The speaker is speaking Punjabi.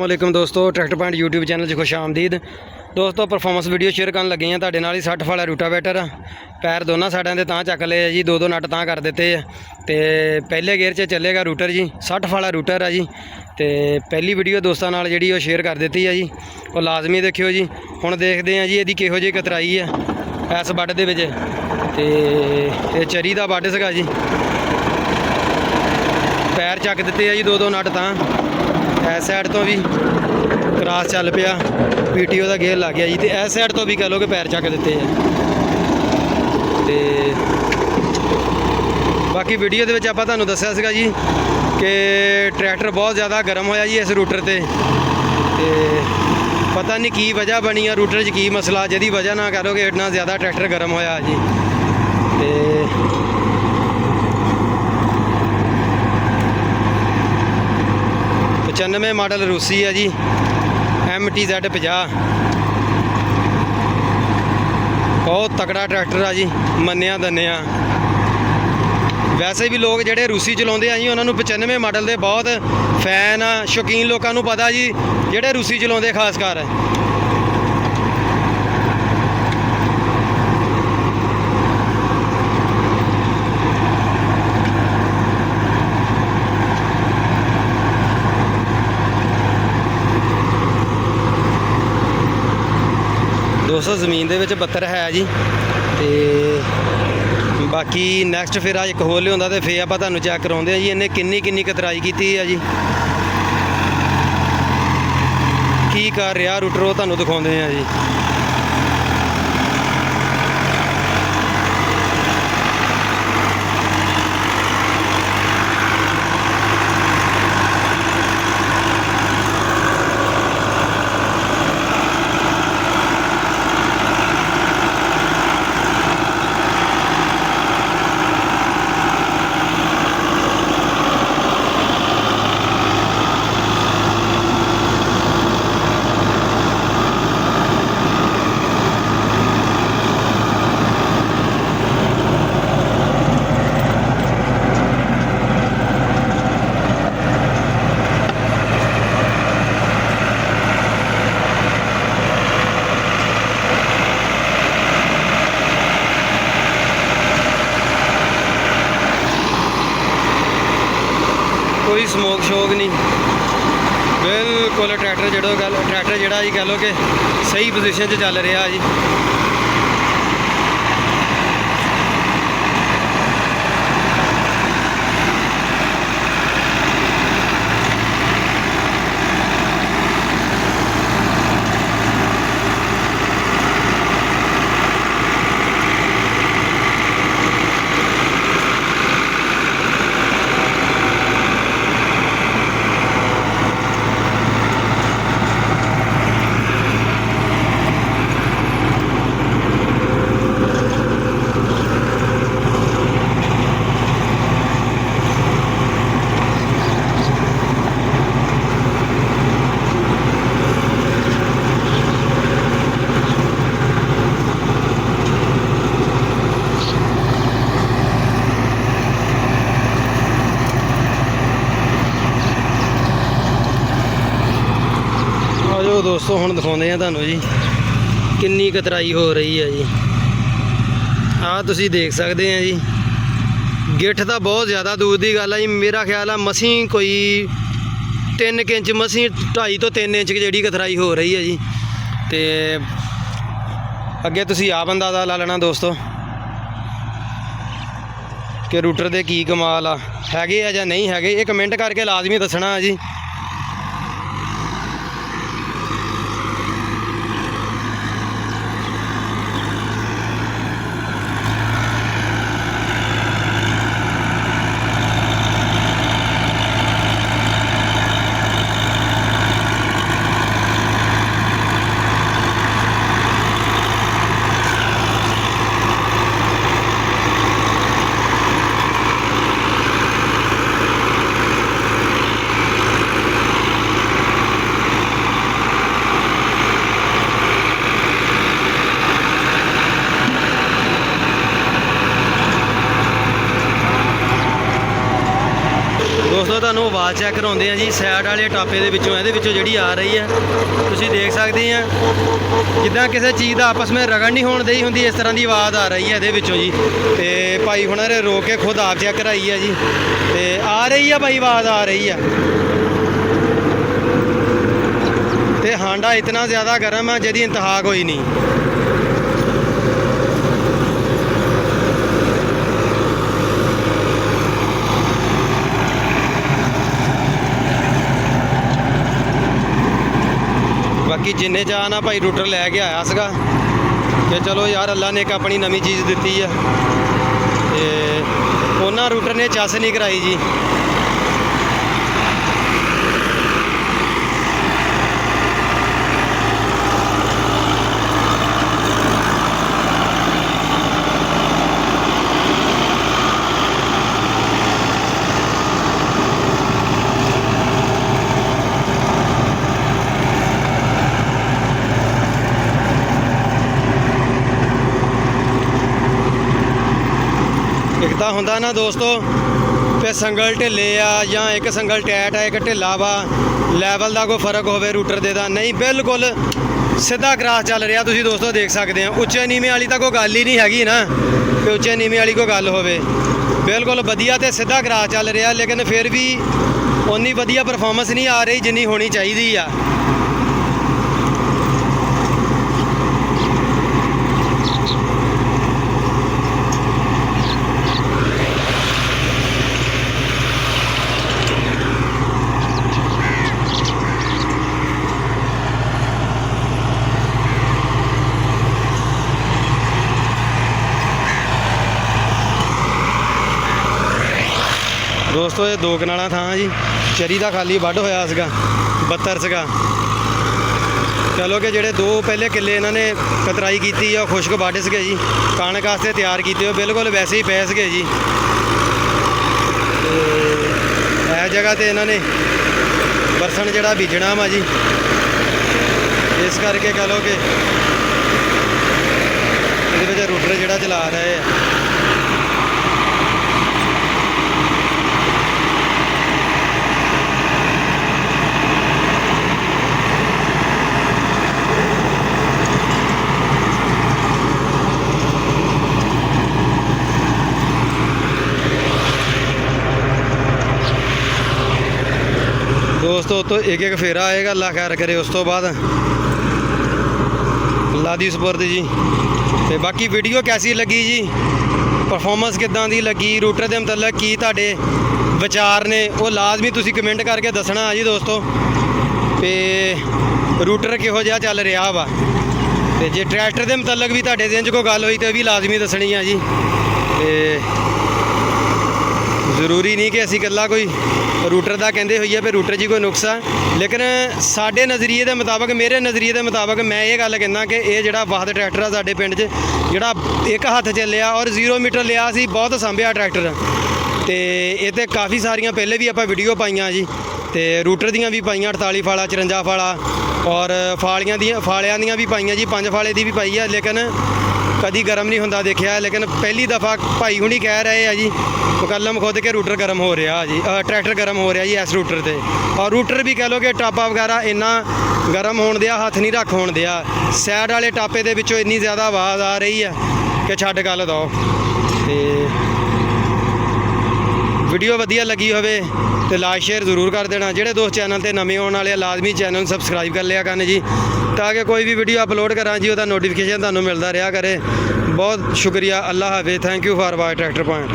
वालेकुम दोस्तों, ट्रैक्टर पॉइंट यूट्यूब चैनल से खुश आमदीद। दोस्तों परफॉर्मेंस वीडियो शेयर करन लगे हैं तुहाडे नाल ही। 60 वाला रूटावेटर पैर दोनों साइडों के तां चक लए जी, दो नट तां कर दिते है तो पहले गेयर से चलेगा रूटर जी। 60 वाला रूटर है जी। तो पहली वीडियो दोस्तों नाल जिहड़ी ओह शेयर कर दी है जी, वो लाजमी देखियो जी। हुण देखते हैं जी इहदी किहो जी कतराई है इस बड दे विच। ते ये चरी का बड सीगा जी। पैर चक दिते है जी, दो नट तां इस साइड तो भी क्रॉस चल पिया, PTO का गेयर लग गया जी। तो इस साइड तो भी कह लो कि पैर चक दिते हैं। तो बाकी वीडियो के आप दसिया सीगा जी कि ट्रैक्टर बहुत ज़्यादा गर्म होया जी इस रूटर से। तो पता नहीं की वजह बनी है, रूटर की मसला जिहदी वजह ना कह लो कि इतना ज़्यादा ट्रैक्टर गर्म होया जी। तो 95 मॉडल रूसी है जी, MTZ 50। बहुत तगड़ा ट्रैक्टर है जी, मन्निया दन्निया। वैसे भी लोग ਜਿਹੜੇ रूसी ਚਲਾਉਂਦੇ ਆ ਜੀ ਉਹਨਾਂ ਨੂੰ 95 ਮਾਡਲ ਦੇ ਬਹੁਤ ਫੈਨ ਆ, ਸ਼ੌਕੀਨ ਲੋਕਾਂ ਨੂੰ ਪਤਾ ਜੀ ਜਿਹੜੇ रूसी ਚਲਾਉਂਦੇ ਖਾਸ ਕਰ। दोस्तों जमीन दे विच 72 है जी। तो बाकी नैक्सट फिर एक होर लिया तो फिर आप चैक कराते हैं जी इन्हें किन्नी कतराई की है जी, की कर रहा रूटर वो तुहानूं दिखाते हैं जी। कोई स्मोक शोक नहीं, बिल्कुल ट्रैक्टर जोड़ा जी कह लो कि सही पोजीशन से चल रहा जी। दोस्तों हुण दिखाते हैं तुहानूं जी किन्नी कतराई हो रही है जी। तुसीं देख सकते हैं जी, गिठ तो बहुत ज़्यादा दूर की गल है जी। मेरा ख्याल है मसी कोई 3 इंच, मसी 2.5 तो 3 इंच जी कतराई हो रही है जी। तो अगे तुसीं आप अंदाज़ा ला लेना दोस्तों कि रूटर दे की कमाल है या नहीं है, ये कमेंट करके लाजमी दसना जी। ਤੁਹਾਨੂੰ ਆਵਾਜ਼ ਚੈੱਕ ਕਰਾਉਂਦੇ ਆ ਜੀ ਸਾਈਡ ਵਾਲੇ ਟਾਪੇ ਦੇ ਵਿੱਚੋਂ, ਇਹਦੇ ਵਿੱਚੋਂ ਜਿਹੜੀ ਆ ਰਹੀ ਹੈ ਤੁਸੀਂ ਦੇਖ ਸਕਦੇ ਆ ਜਿੱਦਾਂ ਕਿਸੇ ਚੀਜ਼ ਦਾ ਆਪਸ ਵਿੱਚ ਰਗੜ ਨਹੀਂ ਹੋਣ ਦੇਈ ਹੁੰਦੀ, ਇਸ ਤਰ੍ਹਾਂ ਦੀ ਆਵਾਜ਼ ਆ ਰਹੀ ਹੈ ਇਹਦੇ ਵਿੱਚੋਂ ਜੀ। ਤੇ ਭਾਈ ਹੁਣਾਂ ਨੇ ਰੋਕ ਕੇ ਖੁਦ ਆਪ ਚੈੱਕ ਕਰਾਈ ਹੈ ਜੀ, ਤੇ ਆ ਰਹੀ ਆ ਭਾਈ, ਆਵਾਜ਼ ਆ ਰਹੀ ਆ। ਤੇ ਹਾਂਡਾ ਇਤਨਾ ਜ਼ਿਆਦਾ ਗਰਮ ਆ ਜਿਹਦੀ ਇੰਤਹਾ ਕੋਈ ਨਹੀਂ। ਬਾਕੀ ਜਿੰਨੇ ਚਾਹ ਨਾ ਭਾਈ ਰੂਟਰ ਲੈ ਕੇ ਆਇਆ ਸੀਗਾ ਕਿ ਚਲੋ ਯਾਰ ਅੱਲਾ ਨੇ ਇੱਕ ਆਪਣੀ ਨਵੀਂ ਚੀਜ਼ ਦਿੱਤੀ ਆ, ਤੇ ਉਹਨਾਂ ਰੂਟਰ ਨੇ ਚੱਸ ਨਹੀਂ ਕਰਾਈ ਜੀ। ਇੱਕ ਤਾਂ ਹੁੰਦਾ ਨਾ ਦੋਸਤੋ ਕਿ ਸੰਗਲ ਢਿੱਲੇ ਆ ਜਾਂ ਇੱਕ ਸੰਗਲ ਟੈਟ ਆ, ਇੱਕ ਢਿੱਲਾ ਵਾ, ਲੈਵਲ ਦਾ ਕੋਈ ਫਰਕ ਹੋਵੇ ਰੂਟਰ ਦੇ ਦਾ ਨਹੀਂ, ਬਿਲਕੁਲ ਸਿੱਧਾ ਕਰਾਸ ਚੱਲ ਰਿਹਾ। ਤੁਸੀਂ ਦੋਸਤੋ ਦੇਖ ਸਕਦੇ ਆ, ਉੱਚੇ ਨੀਵੇਂ ਵਾਲੀ ਤਾਂ ਕੋਈ ਗੱਲ ਹੀ ਨਹੀਂ ਹੈਗੀ ਨਾ ਕਿ ਉੱਚੇ ਨੀਵੇਂ ਵਾਲੀ ਕੋਈ ਗੱਲ ਹੋਵੇ, ਬਿਲਕੁਲ ਵਧੀਆ ਤੇ ਸਿੱਧਾ ਕਰਾਸ ਚੱਲ ਰਿਹਾ। ਲੇਕਿਨ ਫਿਰ ਵੀ ਉਨੀ ਵਧੀਆ ਪਰਫਾਰਮੈਂਸ ਨਹੀਂ ਆ ਰਹੀ ਜਿੰਨੀ ਹੋਣੀ ਚਾਹੀਦੀ ਆ। ਦੋਸਤੋ ਇਹ 2 ਕਨਾਲਾਂ ਥਾਂ ਜੀ, ਚਰੀ ਦਾ ਖਾਲੀ ਵੱਢ ਹੋਇਆ ਸੀਗਾ, 72 ਸੀਗਾ। ਚਲੋ ਕਿ ਜਿਹੜੇ 2 ਪਹਿਲੇ ਕਿੱਲੇ ਇਹਨਾਂ ਨੇ ਕਤਰਾਈ ਕੀਤੀ ਆ, ਖੁਸ਼ਕ ਵੱਢ ਸੀਗੇ ਜੀ, ਕਣਕ ਵਾਸਤੇ ਤਿਆਰ ਕੀਤੇ ਹੋ, ਬਿਲਕੁਲ ਵੈਸੇ ਹੀ ਪਏ ਸੀਗੇ ਜੀ। ਇਹ ਜਗ੍ਹਾ ਤੇ ਇਹਨਾਂ ਨੇ ਬਰਸਣ ਜਿਹੜਾ ਬੀਜਣਾ ਵਾ ਜੀ, ਇਸ ਕਰਕੇ ਕਹ ਲਓ ਕਿ ਇਹਦੇ ਵਿੱਚ ਰੂਟਰ ਜਿਹੜਾ ਚਲਾ ਰਹੇ ਆ। ਦੋਸਤੋ ਤੋਂ ਇੱਕ ਫੇਰਾ ਆਏਗਾ, ਅੱਲਾ ਖੈਰ ਕਰੇ। ਉਸ ਤੋਂ ਬਾਅਦ ਅੱਲਾ ਦੀ ਸਪੁਰਦ ਜੀ। ਤੇ ਬਾਕੀ ਵੀਡੀਓ ਕੈਸੀ ਲੱਗੀ ਜੀ, ਪਰਫਾਰਮੈਂਸ ਕਿੱਦਾਂ ਦੀ ਲੱਗੀ, ਰੂਟਰ ਦੇ ਮਤਲਬ ਕੀ ਤੁਹਾਡੇ ਵਿਚਾਰ ਨੇ, ਉਹ ਲਾਜ਼ਮੀ ਤੁਸੀਂ ਕਮੈਂਟ ਕਰਕੇ ਦੱਸਣਾ ਆ ਜੀ ਦੋਸਤੋ। ਤੇ ਰੂਟਰ ਕਿਹੋ ਜਿਹਾ ਚੱਲ ਰਿਹਾ ਵਾ, ਤੇ ਜੇ ਟਰੈਕਟਰ ਦੇ ਮਤਲਬ ਵੀ ਤੁਹਾਡੇ ਦਿਨ 'ਚ ਕੋਈ ਗੱਲ ਹੋਈ ਤਾਂ ਇਹ ਵੀ ਲਾਜ਼ਮੀ ਦੱਸਣੀ ਆ ਜੀ। ਤੇ ਜ਼ਰੂਰੀ ਨਹੀਂ ਕਿ ਅਸੀਂ ਇਕੱਲਾ ਕੋਈ ਰੂਟਰ ਦਾ ਕਹਿੰਦੇ ਹੋਈਏ ਵੀ ਰੂਟਰ 'ਚ ਹੀ ਕੋਈ ਨੁਕਸ ਆ, ਲੇਕਿਨ ਸਾਡੇ ਨਜ਼ਰੀਏ ਦੇ ਮੁਤਾਬਕ, ਮੇਰੇ ਨਜ਼ਰੀਏ ਦੇ ਮੁਤਾਬਕ ਮੈਂ ਇਹ ਗੱਲ ਕਹਿੰਦਾ ਕਿ ਇਹ ਜਿਹੜਾ ਵਾਹਦ ਟਰੈਕਟਰ ਆ ਸਾਡੇ ਪਿੰਡ 'ਚ, ਜਿਹੜਾ ਇੱਕ ਹੱਥ ਚੱਲਿਆ ਔਰ 0 ਮੀਟਰ ਲਿਆ ਸੀ, ਬਹੁਤ ਸੰਭਿਆ ਟਰੈਕਟਰ। ਤੇ ਇਹ 'ਤੇ ਕਾਫੀ ਸਾਰੀਆਂ ਪਹਿਲੇ ਵੀ ਆਪਾਂ ਵੀਡੀਓ ਪਾਈਆਂ ਜੀ, ਤੇ ਰੂਟਰ ਦੀਆਂ ਵੀ ਪਾਈਆਂ, 48 ਫਾਲਾ 54 ਫਾਲਾ, ਔਰ ਫਾਲਿਆਂ ਦੀਆਂ ਵੀ ਪਾਈਆਂ ਜੀ, 5 ਫਾਲੇ ਦੀ ਵੀ ਪਾਈ ਆ, ਲੇਕਿਨ ਕਦੀ ਗਰਮ ਨਹੀਂ ਹੁੰਦਾ ਦੇਖਿਆ। ਲੇਕਿਨ ਪਹਿਲੀ ਦਫਾ ਭਾਈ ਹੁਣੀ ਕਹਿ ਰਹੇ ਆ ਜੀ, ਮੁਕੱਲਮ ਖੁਦ ਕੇ ਰੂਟਰ ਗਰਮ ਹੋ ਰਿਹਾ ਜੀ, ਟਰੈਕਟਰ ਗਰਮ ਹੋ ਰਿਹਾ ਜੀ ਇਸ ਰੂਟਰ ਤੇ। ਔਰ ਰੂਟਰ ਵੀ ਕਹਿ ਲਓ ਕਿ ਟਾਪਾ ਵਗੈਰਾ ਇੰਨਾ ਗਰਮ ਹੋਣ ਦਿਆ, ਹੱਥ ਨਹੀਂ ਰੱਖ ਹੋਣ ਦਿਆ। ਸਾਈਡ ਵਾਲੇ ਟਾਪੇ ਦੇ ਵਿੱਚੋਂ ਇੰਨੀ ਜ਼ਿਆਦਾ ਆਵਾਜ਼ ਆ ਰਹੀ ਹੈ ਕਿ ਛੱਡ ਗੱਲ ਦੋ। ਤੇ ਵੀਡੀਓ ਵਧੀਆ ਲੱਗੀ ਹੋਵੇ ਤੇ ਲਾਈਕ ਸ਼ੇਅਰ ਜ਼ਰੂਰ ਕਰ ਦੇਣਾ। ਜਿਹੜੇ ਦੋਸਤ ਚੈਨਲ ਤੇ ਨਵੇਂ ਆਉਣ ਵਾਲੇ ਆ, ਲਾਜ਼ਮੀ ਚੈਨਲ ਨੂੰ ਸਬਸਕ੍ਰਾਈਬ ਕਰ ਲਿਆ ਕਰਨ ਜੀ, ਤਾਂ ਕਿ ਕੋਈ ਵੀ ਵੀਡੀਓ ਅਪਲੋਡ ਕਰਾਂ ਜੀ ਉਹਦਾ ਨੋਟੀਫਿਕੇਸ਼ਨ ਤੁਹਾਨੂੰ ਮਿਲਦਾ ਰਿਹਾ ਕਰੇ। ਬਹੁਤ ਸ਼ੁਕਰੀਆ, ਅੱਲਾ ਹਾਫਿਜ਼, thank you for watch tractor point.